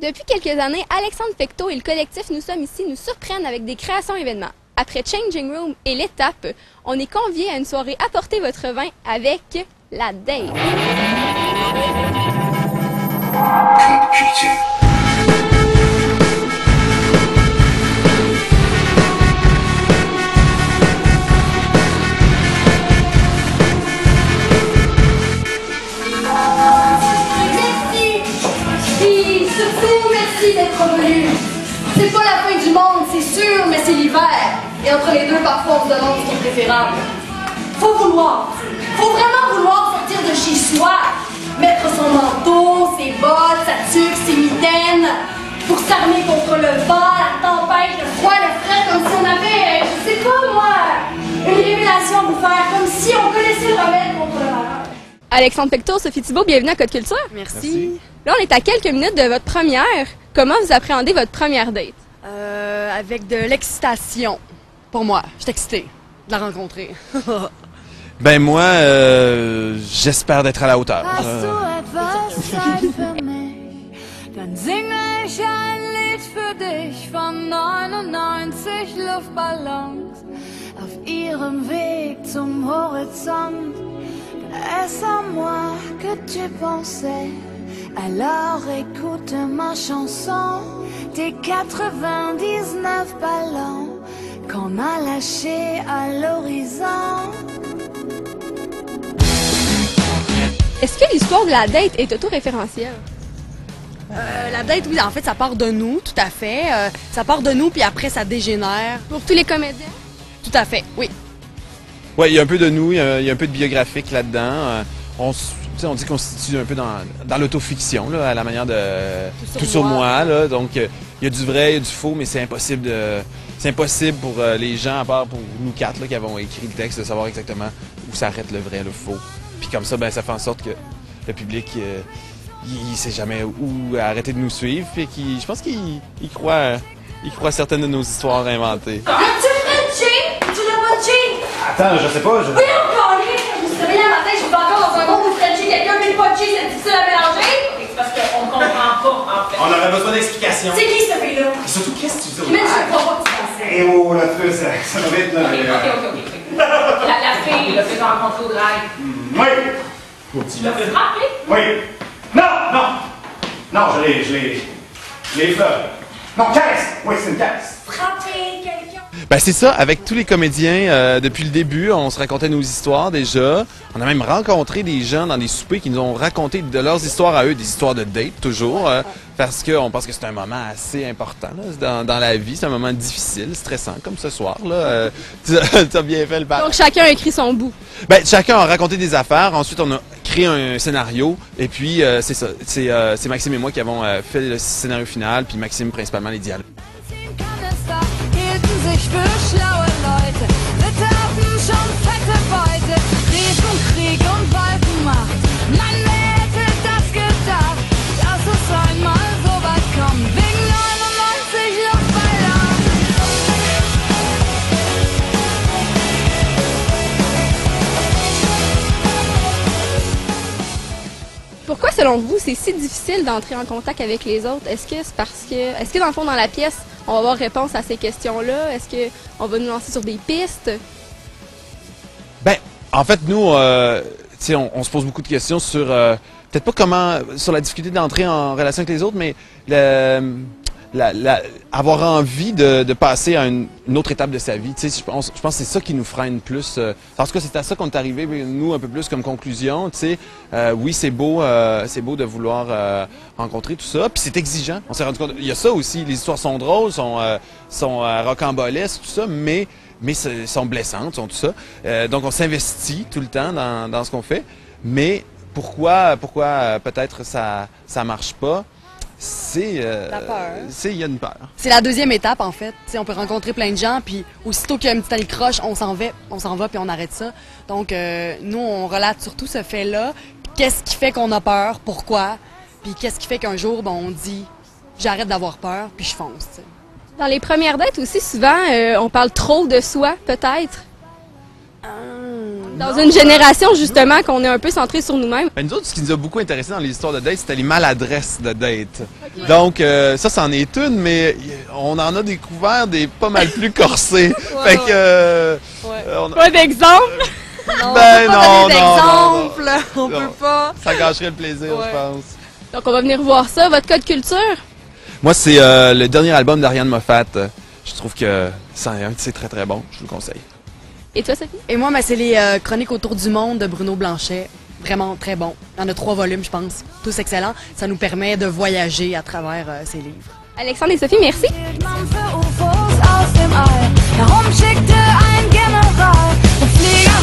Depuis quelques années, Alexandre Pecteau et le collectif Nous sommes ici nous surprennent avec des créations événements. Après Changing Room et l'étape, on est conviés à une soirée Apportez votre vin avec la Date. Merci d'être revenu. C'est pas la fin du monde, c'est sûr, mais c'est l'hiver. Et entre les deux, parfois, on se demande ce qui est préférable. Faut vouloir. Faut vraiment vouloir sortir de chez soi. Mettre son manteau, ses bottes, sa tuque, ses mitaines. Pour s'armer contre le vent, la tempête, le froid, le frais, comme si on avait, je sais pas moi, une révélation à vous faire. Comme si on connaissait le remède contre le malheur. Alexandre Pecteau, Sophie Thibault, bienvenue à Code Culture. Merci. Là, on est à quelques minutes de votre première. Comment vous appréhendez votre première date? Avec de l'excitation. Pour moi, je suis excitée de la rencontrer. Ben moi, j'espère d'être à la hauteur. Hast du etwas Zeit für mich, dann singe ich ein Lied für dich von 99 Luftballons auf ihrem Weg zum Horizont. Est-ce à moi que tu pensais? Alors écoute ma chanson des 99 ballons qu'on a lâchés à l'horizon. Est-ce que l'histoire de la date est autoréférentielle? La date, oui, en fait, ça part de nous, tout à fait. Ça part de nous, puis après, ça dégénère. Pour tous les comédiens? Tout à fait, oui. Ouais, il y a un peu de nous, il y a un peu de biographique là-dedans. On dit qu'on se situe un peu dans l'autofiction, là, à la manière de Tout sur moi. Là. Donc, il y a du vrai, il y a du faux, mais c'est impossible pour les gens, à part pour nous quatre là, qui avons écrit le texte, de savoir exactement où s'arrête le vrai, le faux. Puis comme ça, ben, ça fait en sorte que le public, il sait jamais où arrêter de nous suivre. Puis je pense qu'il croit certaines de nos histoires inventées. L'as-tu Frenché? Tu l'as pas Frenché? Attends, je sais pas. Oui, encore lui! Je me suis réveillée un matin, je suis encore dans un monde où Frenché quelqu'un, mais pas Frenché, c'est difficile à mélanger. C'est parce qu'on comprend pas, en fait. On aurait besoin d'explications. C'est qui cette fille-là? Et surtout, qu'est-ce que tu dis? Mais je crois pas que tu pensais. Eh oh, là, ça va vite, là. Ok. La fille, là, que j'ai rencontrée au drag. Oui. Tu l'as fait frapper? Oui. Non, je l'ai fait. Non, caresse. Oui, c'est une caresse. Frapper quelqu'un. Ben c'est ça, avec tous les comédiens, depuis le début, on se racontait nos histoires déjà. On a même rencontré des gens dans des soupers qui nous ont raconté de leurs histoires à eux, des histoires de date toujours, parce qu'on pense que c'est un moment assez important là, dans la vie, c'est un moment difficile, stressant, comme ce soir. Là, tu as bien fait le parler. Donc, chacun a écrit son bout. Ben, chacun a raconté des affaires, ensuite on a créé un scénario, et puis c'est ça, c'est Maxime et moi qui avons fait le scénario final, puis Maxime principalement les dialogues. Hielten sich für schlaue Leute, betörten schon fette Beute, Krieg und Krieg und Balkenmacht. Man, wer hätte das gedacht, dass es einmal so weit kommt, wegen 99 Luftballons. Pourquoi, selon vous, c'est si difficile d'entrer en contact avec les autres? Est-ce que dans le fond, dans la pièce, on va avoir réponse à ces questions-là? Est-ce qu'on va nous lancer sur des pistes? Ben, en fait, nous, on se pose beaucoup de questions sur, peut-être pas sur la difficulté d'entrer en relation avec les autres, mais avoir envie de passer à une autre étape de sa vie. Je pense que c'est ça qui nous freine plus. En tout cas, c'est à ça qu'on est arrivé, nous, un peu plus comme conclusion. Oui, c'est beau de vouloir rencontrer tout ça. Puis c'est exigeant. On s'est rendu compte. Il y a ça aussi. Les histoires sont drôles, sont rocambolesques, tout ça, mais sont blessantes, sont tout ça. Donc on s'investit tout le temps dans ce qu'on fait. Mais pourquoi peut-être ça marche pas? La peur. Il y a une peur. C'est la deuxième étape, en fait. T'sais, on peut rencontrer plein de gens, puis aussitôt qu'il y a un petit anicroche, on s'en va, puis on arrête ça. Donc, nous, on relate surtout ce fait-là. Qu'est-ce qui fait qu'on a peur? Pourquoi? Puis qu'est-ce qui fait qu'un jour, on dit, j'arrête d'avoir peur, puis je fonce. T'sais. Dans les premières dates aussi, souvent, on parle trop de soi, peut-être. Dans une génération, justement, qu'on est un peu centré sur nous-mêmes. Ben, nous autres, ce qui nous a beaucoup intéressé dans les histoires de date, c'était les maladresses de date. Okay. Donc, ça, c'en est une, mais on en a découvert des pas mal plus corsés. Fait que... Pas d'exemple? Non, ben on peut pas donner d'exemple, on peut pas. Ça gâcherait le plaisir, je pense. Donc, on va venir voir ça. Votre code culture? Moi, c'est le dernier album d'Ariane Moffat. Je trouve que c'est très, très bon. Je vous le conseille. Et toi, Sophie? Et moi, ben, c'est les Chroniques autour du monde de Bruno Blanchet. Vraiment très bon. Il y en a 3 volumes, je pense. Tous excellents. Ça nous permet de voyager à travers ces livres. Alexandre et Sophie, merci. Warum schickte ein General den Flieger